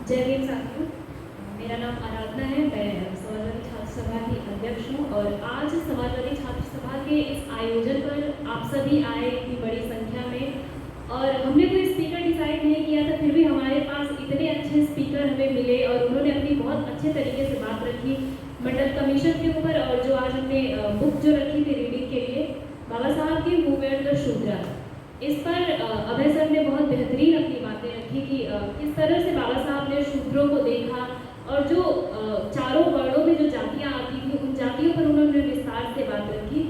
जय भीम साथियों, मेरा नाम आराधना है। मैं समाजवादी छात्र सभा की अध्यक्ष हूँ और आज समाजवादी छात्र सभा के इस आयोजन पर आप सभी आए इतनी बड़ी संख्या में। और हमने कोई स्पीकर डिसाइड नहीं किया था, फिर भी हमारे पास इतने अच्छे स्पीकर हमें मिले और उन्होंने अपनी बहुत अच्छे तरीके से बात रखी मंडल कमीशन के ऊपर। और जो आज हमने बुक जो रखी थी रीडिंग के लिए, बाबा साहब की हु वेयर द शूद्रा, इस पर अभय सर ने बहुत बेहतरीन अपनी बातें रखी कि किस तरह से बाबा साहब ने शूद्रों को देखा और जो चारों वर्णों में जो जातियां आती थी उन जातियों पर उन्होंने विस्तार से बात रखी।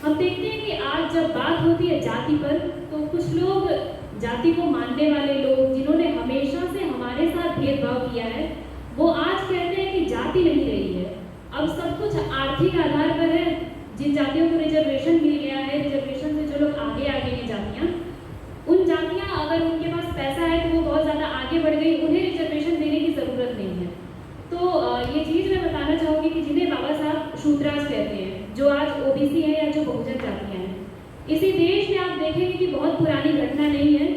हम देखते हैं कि आज जब बात होती है जाति पर, तो कुछ लोग जाति को मानने वाले लोग जिन्होंने हमेशा से हमारे साथ भेदभाव किया है, वो आज कहते हैं कि जाति नहीं रही है, अब सब कुछ आर्थिक आधार पर है। जिन जातियों को रिजर्वेशन मिल गया है, रिजर्वेशन से जो लोग आगे हैं जातियाँ, उन जातियाँ अगर उनके पास पैसा है तो वो बहुत ज़्यादा आगे बढ़ गई, उन्हें रिजर्वेशन देने की ज़रूरत नहीं है। तो ये चीज़ मैं बताना चाहूँगी कि जिन्हें बाबा साहब शूद्रास कहते हैं, जो आज ओबीसी है या जो बहुजन जातियाँ हैं, इसी देश में आप देखेंगे कि बहुत पुरानी घटना नहीं है।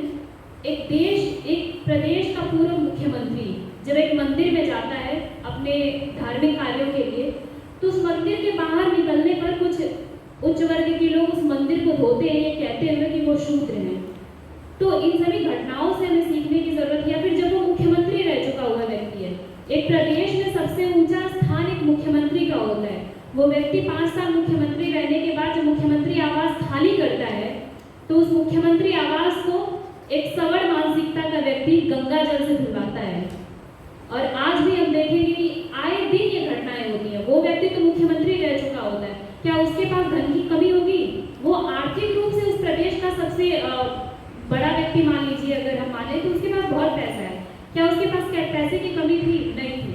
एक प्रदेश का पूर्व मुख्यमंत्री जब एक मंदिर में जाता है अपने धार्मिक कार्यों के लिए, तो उस मंदिर के बाहर निकलने पर कुछ उच्च वर्ग के लोग उस मंदिर को धोते हैं, ये कहते हुए कि वो शूद्र हैं। तो इन सभी घटनाओं से हमें सीखने की जरूरत है। फिर जब वो मुख्यमंत्री रह चुका हुआ व्यक्ति है, एक प्रदेश में सबसे ऊंचा स्थान एक मुख्यमंत्री का होता है, वो व्यक्ति 5 साल मुख्यमंत्री रहने के बाद जब मुख्यमंत्री आवास खाली करता है, तो उस मुख्यमंत्री आवास को एक सवर्ण मानसिकता का व्यक्ति गंगा जल से धुलवाता है। और आज भी हम देखेंगे कि आए दिन ये घटनाएं होती हैं। वो व्यक्ति तो मुख्यमंत्री रह चुका होता है, क्या उसके पास धन की कमी होगी? वो आर्थिक रूप से उस प्रदेश का सबसे बड़ा व्यक्ति मान लीजिए, अगर हम माने तो उसके पास बहुत पैसा है, क्या उसके पास पैसे की कमी थी? नहीं थी।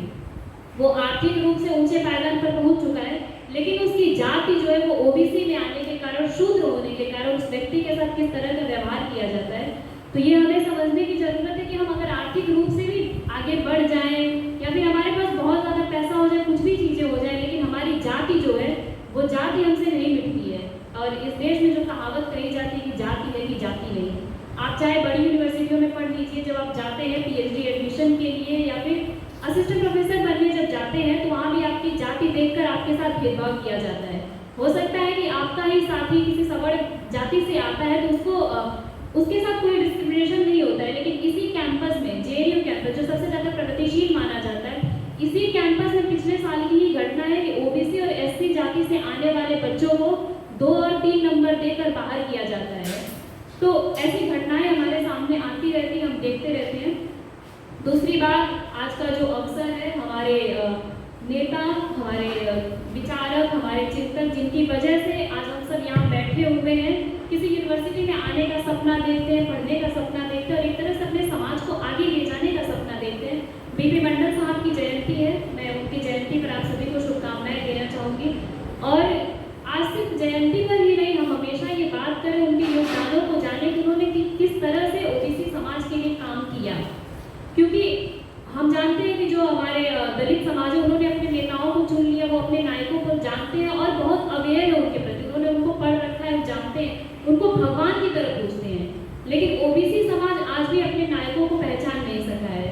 वो आर्थिक रूप से ऊंचे पायदान पर पहुंच चुका है, लेकिन उसकी जाति जो है वो ओबीसी में आने के कारण, शूद्र होने के कारण उस व्यक्ति के साथ किस तरह का व्यवहार किया जाता है। तो ये हमें समझने की जरूरत है कि हम अगर आर्थिक रूप से भी आगे बढ़ जाएं या फिर हमारे पास बहुत ज़्यादा पैसा हो जाए, कुछ भी चीज़ें हो जाए, लेकिन हमारी जाति जो है वो जाति हमसे नहीं मिटती है। और इस देश में जो कहावत कही जाती है कि जाति है कि जाति नहीं, आप चाहे बड़ी यूनिवर्सिटियों में पढ़ लीजिए, जब आप जाते हैं पीएचडी एडमिशन के लिए या फिर असिस्टेंट प्रोफेसर बनने जब जाते हैं, तो वहाँ भी आपकी जाति देखकर आपके साथ भेदभाव किया जाता है। हो सकता है कि आपका ही साथी किसी सवर्ण जाति से आता है तो उसके साथ कोई डिस्क्रिमिनेशन नहीं होता है, लेकिन इसी कैंपस में, जेएनयू कैंपस जो सबसे ज़्यादा प्रगतिशील माना जाता है, इसी कैंपस में पिछले साल की ही घटना है कि ओबीसी और एससी जाति से आने वाले बच्चों को 2 और 3 नंबर देकर बाहर किया जाता है। तो ऐसी घटनाएं हमारे सामने आती रहती, हम देखते रहते हैं। दूसरी बात, आज का जो अवसर है, हमारे नेता, हमारे विचारक, हमारे चिंतक, जिनकी वजह से आज हम सब यहाँ बैठे हुए हैं, किसी यूनिवर्सिटी में आने का सपना देखते हैं, पढ़ने का सपना देखते हैं और एक तरह से अपने समाज को आगे ले जाने का सपना देखते हैं। बीपी मंडल साहब की जयंती है, मैं उनकी जयंती पर आप सभी को शुभकामनाएं देना चाहूँगी। और आज सिर्फ जयंती पर ही नहीं, हम हमेशा ये बात करें उनके योगदानों को जाने कि उन्होंने किस तरह से ओबीसी समाज के लिए काम किया। क्योंकि हम जानते हैं कि जो हमारे दलित समाज है, उन्होंने अपने नेताओं को चुन लिया, वो अपने नायकों को जानते हैं और बहुत अवेयर है उनके प्रति, उन्होंने उनको पढ़ रखा है, जानते हैं, उनको भगवान की तरह पूजते हैं। लेकिन ओबीसी समाज आज भी अपने नायकों को पहचान नहीं सका है।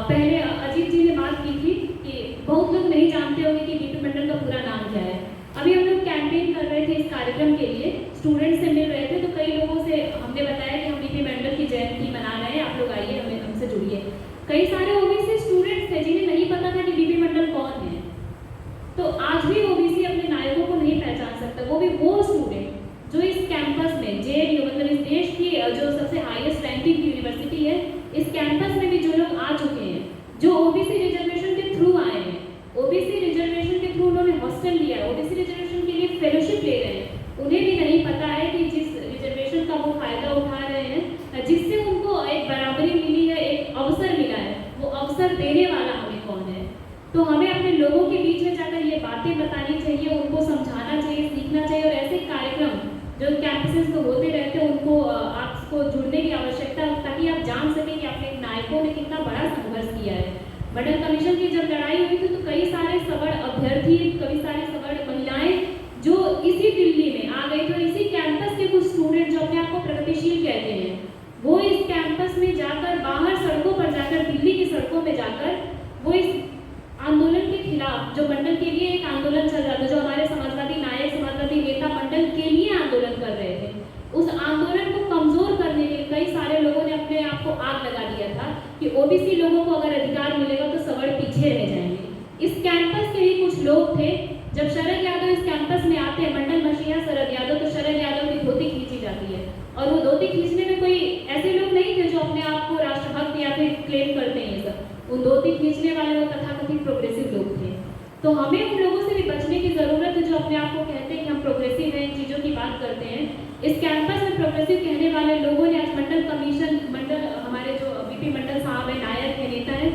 पहले अजीत जी ने बात की थी कि बहुत लोग नहीं जानते होंगे कि बीपी मंडल का पूरा नाम क्या है। अभी हम लोग कैंपेन कर रहे थे इस कार्यक्रम के लिए, स्टूडेंट से मिल रहे थे, तो कई लोगों से हमने बताया कि हम बीपी मंडल की जयंती मना रहे हैं, आप लोग आइए, हमसे जुड़िए। कई सारे ओबीसी स्टूडेंट्स थे जिन्हें नहीं पता था कि बीपी मंडल कौन है। तो आज भी ओबीसी अपने नायकों को नहीं पहचान सकता, वो भी वो स्टूडेंट जो इस कैंपस में, जेएनयू मतलब इस देश की जो सबसे हाईएस्ट रैंकिंग की यूनिवर्सिटी है, इस कैंपस में भी जो लोग आ चुके हैं, जो ओबीसी रिजर्वेशन के थ्रू आए हैं, ओबीसी रिजर्वेशन के थ्रू उन्होंने हॉस्टल लिया है, ओबीसी रिजर्वेशन के लिए फेलोशिप ले रहे हैं, उन्हें भी नहीं पता है कि जिस रिजर्वेशन का वो फायदा उठा रहे हैं, जिससे उनको एक बराबरी मिली है, एक अवसर मिला है, वो अवसर देने वाला हमें कौन है। तो हमें अपने लोगों के बीच में जाकर ये बातें बतानी चाहिए, उनको समझाना चाहिए, सीखना चाहिए। और ऐसे कार्यक्रम जो कैंपसेस में होते रहते हैं, उनको आपको जुड़ने की आवश्यकता है, ताकि आप जान सकें कि अपने नायकों ने कितना बड़ा संघर्ष किया है। मंडल कमीशन की जब लड़ाई हुई थी, तो कई सारे सवर्ण अभ्यर्थी, कई सारी सवर्ण महिलाएं जो इसी दिल्ली में आ गई थी, और इसी कैंपस के कुछ स्टूडेंट जो अपने आप को प्रगतिशील कहते हैं, वो इस कैंपस में जाकर, बाहर सड़कों पर जाकर, दिल्ली की सड़कों में वो इस आंदोलन के खिलाफ, जो मंडल के लिए एक आंदोलन चल रहा था, जो हमारे समाजवादी नायक, समाजवादी नेता मंडल के लिए आंदोलन कर रहे थे, उस आंदोलन को कमजोर करने के लिए कई सारे लोगों ने अपने आप को आग लगा दिया था कि ओबीसी लोगों को अगर अधिकार मिलेगा तो सवर्ण पीछे रह जाएंगे। इस कैंपस के ही कुछ लोग थे, जब शरद यादव इस कैंपस में आते हैं, मंडल मसीहा शरद यादव, तो शरद यादव की धोती खींची जाती है। और वो धोती खींचने में कोई ऐसे लोग नहीं थे जो अपने आप को राष्ट्रभक्त या फिर क्लेम करते हैं ये सब। उन धोती खींचने वाले वो तथाकथित प्रोग्रेसिव लोग थे। तो हमें उन लोगों से भी बचने की जरूरत है जो अपने आप को कहते हैं कि हम प्रोग्रेसिव हैं, इन चीज़ों की बात करते हैं। इस कैंपस में प्रोग्रेसिव कहने वाले लोगों ने आज मंडल कमीशन, मंडल हमारे जो बीपी मंडल साहब है, नायक है, नेता है,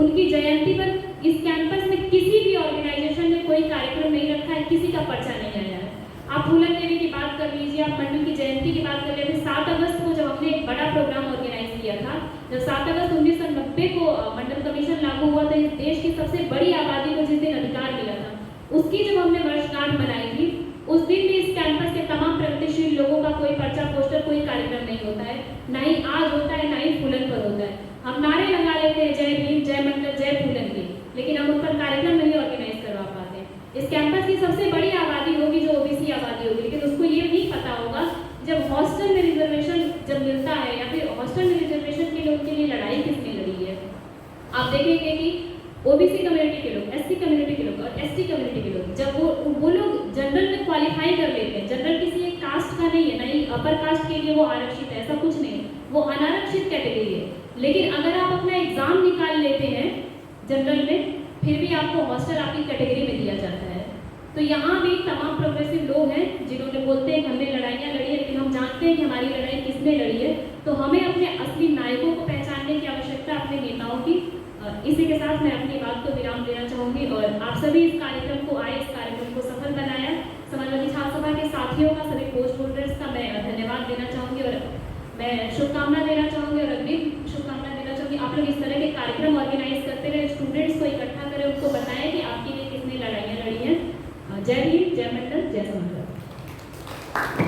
उनकी जयंती पर इस कैंपस में किसी भी ऑर्गेनाइजेशन ने कोई कार्यक्रम नहीं रखा है, किसी का पर्चा नहीं आया है। आप फूलन देवी की बात कर लीजिए, आप मंडल की जयंती की बात कर लीजिए। 7 अगस्त को जब हमने एक बड़ा प्रोग्राम ऑर्गेनाइज किया था, जब 7 अगस्त 1990 को मंडल कमीशन लागू हुआ था, इस देश की सबसे बड़ी आबादी को जिस दिन अधिकार मिला था, उसकी जब हमने वर्षगांठ मनाई थी, उस दिन भी इस कैंपस के तमाम प्रगतिशील लोगों का कोई पर्चा, पोस्टर, कोई कार्यक्रम नहीं होता है, ना ही आज होता है, ना ही फूलन पर होता है। हम नारे लगा लेते हैं जय भीम, जय मंडल, जय फूलन के, लेकिन हम उन पर कार्यक्रम नहीं ऑर्गेनाइज करवा पाते। इस कैंपस की सबसे बड़ी आबादी होगी जो ओबीसी आबादी होगी, लेकिन उसको ये नहीं पता होगा जब हॉस्टल में रिजर्वेशन जब मिलता है या फिर हॉस्टल में रिजर्वेशन के लोग के लिए लड़ाई किसने लड़ी है। आप देखेंगे कि ओबीसी कम्युनिटी के लोग, एससी कम्युनिटी के लोग और एसटी कम्युनिटी के लोग, जब वो लोग जनरल में क्वालिफाई कर लेते हैं, जनरल किसी एक कास्ट का नहीं है, ना ही अपर कास्ट के लिए वो आरक्षित है, ऐसा कुछ नहीं, वो अनारक्षित कैटेगरी है। लेकिन अगर आप अपना एग्जाम निकाल लेते हैं जनरल में, फिर भी आपको हॉस्टल आपकी कैटेगरी में दिया जाता है। तो यहाँ भी तमाम प्रोग्रेसिव लोग हैं जिन्होंने बोलते हैं कि हमने लड़ाइयाँ लड़ी है, लेकिन हम जानते हैं कि हमारी लड़ाई किसने लड़ी है। तो हमें अपने असली नायकों को पहचानने की आवश्यकता, अपने नेताओं की। इसी के साथ मैं अपनी बात को विराम देना चाहूँगी और आप सभी इस कार्यक्रम को आए, इस कार्यक्रम को सफल बनाया। समाजवादी छात्र सभा के साथियों का, सभी पोस्ट होल्डर्स का मैं धन्यवाद देना चाहूँगी और मैं शुभकामना देना चाहूँगी और अग्रिम शुभकामना देना चाहूँगी। आप लोग इस तरह के कार्यक्रम ऑर्गेनाइज करते रहे, स्टूडेंट्स को इकट्ठा करें, उनको बताएं कि आपके लिए किसने लड़ाइयाँ लड़ी हैं। जय भीम, जय मंडल, जय समाजवादी।